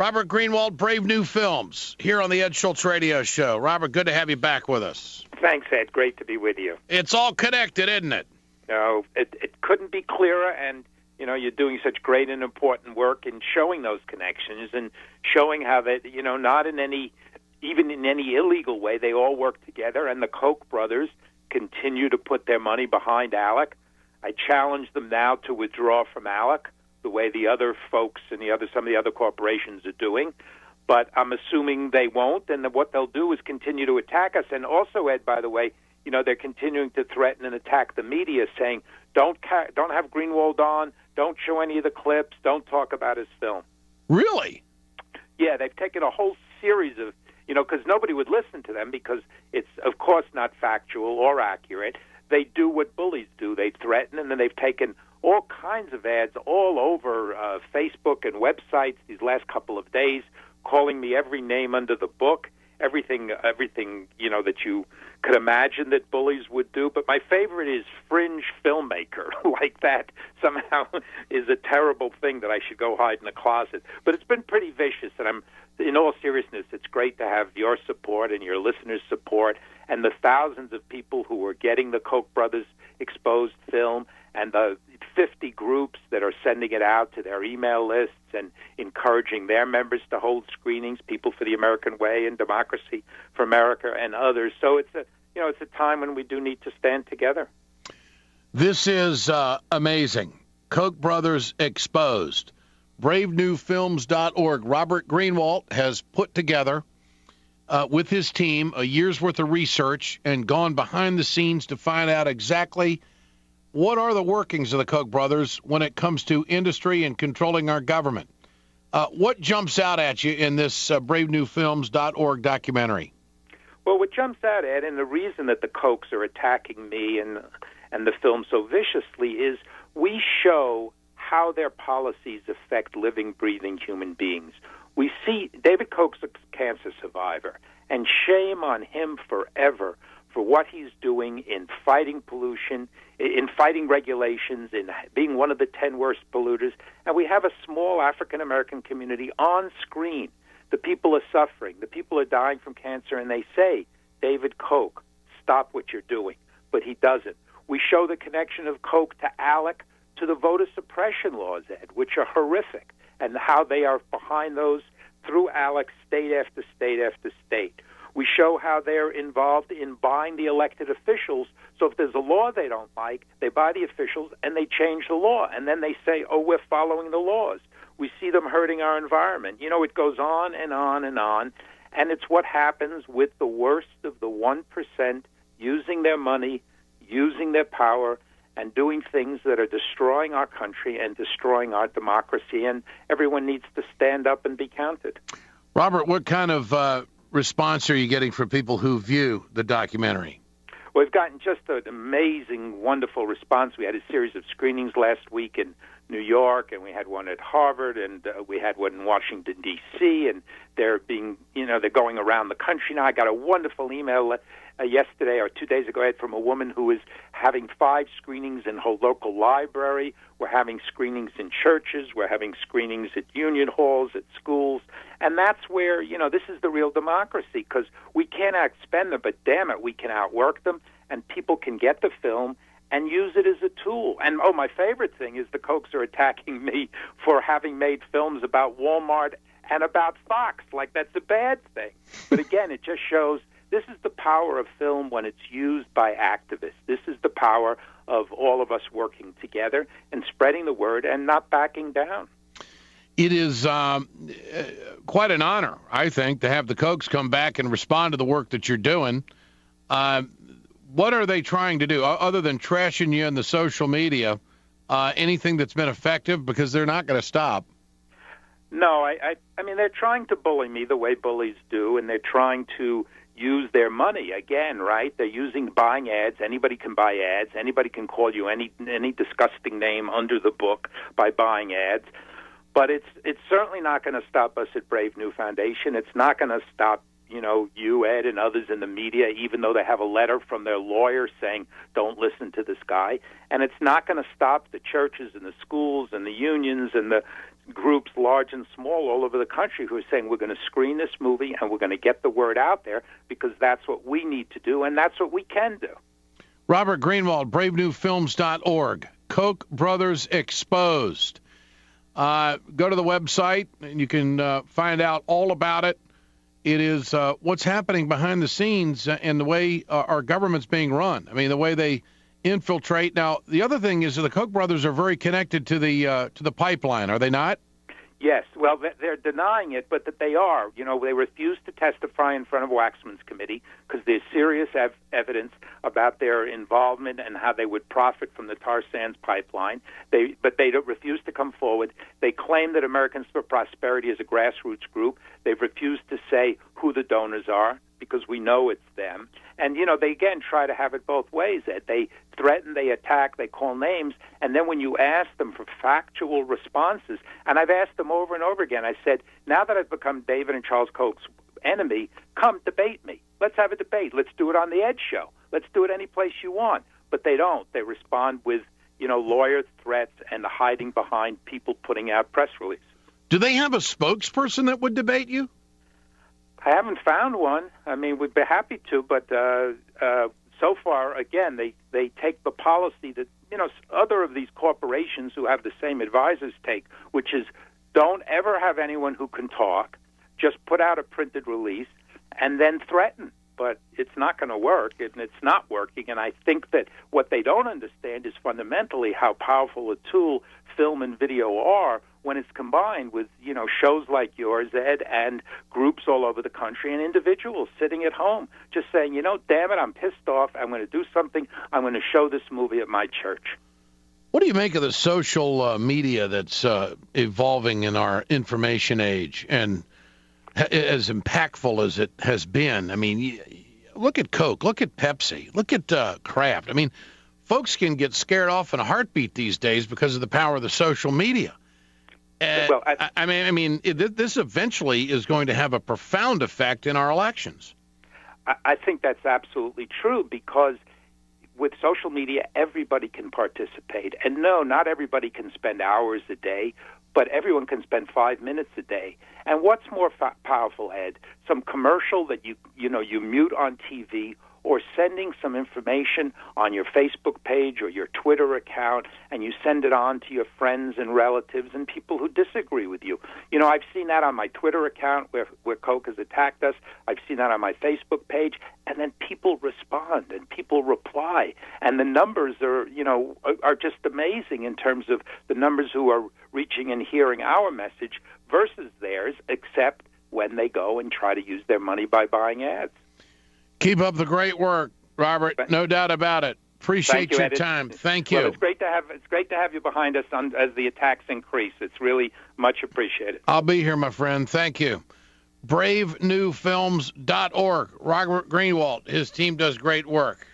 Robert Greenwald, Brave New Films, here on the Ed Schultz Radio Show. Robert, good to have you back with us. Thanks, Ed. Great to be with you. It's all connected, isn't it? No, it couldn't be clearer, and, you're doing such great and important work in showing those connections and showing how that, not in even in any illegal way, they all work together, and the Koch brothers continue to put their money behind ALEC. I challenge them now to withdraw from ALEC the way the other folks and some of the other corporations are doing. But I'm assuming they won't, and what they'll do is continue to attack us. And also, Ed, by the way, they're continuing to threaten and attack the media, saying, don't have Greenwald on, don't show any of the clips, don't talk about his film. Really? Yeah, they've taken a whole series of, because nobody would listen to them because it's, of course, not factual or accurate. They do what bullies do. They threaten, and then they've taken all kinds of ads all over Facebook and websites these last couple of days, calling me every name under the book, everything that you could imagine that bullies would do. But my favorite is fringe filmmaker. Like that somehow is a terrible thing that I should go hide in a closet. But it's been pretty vicious, and in all seriousness, it's great to have your support and your listeners' support and the thousands of people who are getting the Koch brothers exposed film and the 50 groups that are sending it out to their email lists and encouraging their members to hold screenings, People for the American Way and Democracy for America and others. So it's a time when we do need to stand together. This is amazing. Koch brothers exposed. BraveNewFilms.org. Robert Greenwald has put together with his team a year's worth of research and gone behind the scenes to find out exactly what are the workings of the Koch brothers when it comes to industry and controlling our government. What jumps out at you in this BraveNewFilms.org documentary? Well, what jumps out, Ed, and the reason that the Kochs are attacking me and the film so viciously is we show how their policies affect living, breathing human beings. We see David Koch's a cancer survivor, and shame on him forever for what he's doing in fighting pollution, in fighting regulations, in being one of the 10 worst polluters. And we have a small African-American community on screen. The people are suffering. The people are dying from cancer, and they say, David Koch, stop what you're doing. But he doesn't. We show the connection of Koch to ALEC, to the voter suppression laws, Ed, which are horrific, and how they are behind those through ALEC state after state after state. We show how they're involved in buying the elected officials. So if there's a law they don't like, they buy the officials and they change the law. And then they say, oh, we're following the laws. We see them hurting our environment. It goes on and on and on. And it's what happens with the worst of the 1% using their money, using their power, and doing things that are destroying our country and destroying our democracy. And everyone needs to stand up and be counted. Robert, what kind of response are you getting from people who view the documentary? We've gotten just an amazing, wonderful response. We had a series of screenings last week in New York, and we had one at Harvard, and we had one in Washington, D.C., and they're going around the country now. I got a wonderful email yesterday or 2 days ago from a woman who is having 5 screenings in her local library. We're having screenings in churches. We're having screenings at union halls, at schools. And that's where, this is the real democracy, because we can't outspend them, but damn it, we can outwork them, and people can get the film and use it as a tool. And, my favorite thing is the Kochs are attacking me for having made films about Wal Mart and about Fox. Like, that's a bad thing. But again, it just shows this is the power of film when it's used by activists. This is the power of all of us working together and spreading the word and not backing down. It is quite an honor, I think, to have the Kochs come back and respond to the work that you're doing. What are they trying to do, other than trashing you in the social media? Anything that's been effective? Because they're not going to stop. No, I mean, they're trying to bully me the way bullies do, and they're trying to use their money again, right? They're buying ads. Anybody can buy ads. Anybody can call you any disgusting name under the book by buying ads. But it's certainly not going to stop us at Brave New Foundation. It's not going to stop, you, Ed, and others in the media, even though they have a letter from their lawyer saying, don't listen to this guy. And it's not going to stop the churches and the schools and the unions and the groups, large and small, all over the country who are saying we're going to screen this movie and we're going to get the word out there because that's what we need to do and that's what we can do. Robert Greenwald, bravenewfilms.org. Koch brothers exposed. Go to the website and you can find out all about it. It is what's happening behind the scenes and the way our government's being run. I mean, the way they infiltrate. Now, the other thing is that the Koch brothers are very connected to the pipeline, are they not? Yes. Well, they're denying it, but that they are. You know, they refuse to testify in front of Waxman's committee because there's serious evidence about their involvement and how they would profit from the tar sands pipeline. But they refuse to come forward. They claim that Americans for Prosperity is a grassroots group. They've refused to say who the donors are because we know it's them. And, you know, they, again, try to have it both ways. They threaten, they attack, they call names, and then when you ask them for factual responses, and I've asked them over and over again, I said, now that I've become David and Charles Koch's enemy, come debate me. Let's have a debate. Let's do it on the Ed Show. Let's do it any place you want. But they don't. They respond with, you know, lawyer threats and hiding behind people putting out press releases. Do they have a spokesperson that would debate you? I haven't found one. I mean, we'd be happy to, but so far, again, they take the policy that, you know, other of these corporations who have the same advisors take, which is don't ever have anyone who can talk, just put out a printed release, and then threaten. But it's not going to work, and it's not working. And I think that what they don't understand is fundamentally how powerful a tool film and video are when it's combined with, you know, shows like yours, Ed, and groups all over the country and individuals sitting at home just saying, you know, damn it, I'm pissed off. I'm going to do something. I'm going to show this movie at my church. What do you make of the social media that's evolving in our information age and as impactful as it has been? I mean, look at Coke, look at Pepsi, look at Kraft. I mean, folks can get scared off in a heartbeat these days because of the power of the social media. Well, this eventually is going to have a profound effect in our elections. I think that's absolutely true because with social media, everybody can participate. And no, not everybody can spend hours a day, but everyone can spend 5 minutes a day. And what's more powerful, Ed? Some commercial that you mute on TV, or sending some information on your Facebook page or your Twitter account, and you send it on to your friends and relatives and people who disagree with you. You know, I've seen that on my Twitter account where Koch has attacked us. I've seen that on my Facebook page, and then people respond and people reply. And the numbers are just amazing in terms of the numbers who are reaching and hearing our message versus theirs, except when they go and try to use their money by buying ads. Keep up the great work, Robert. No doubt about it. Appreciate your time. Thank you. Well, it's great to have you behind us as the attacks increase. It's really much appreciated. I'll be here, my friend. Thank you. bravenewfilms.org. Robert Greenwald, his team does great work.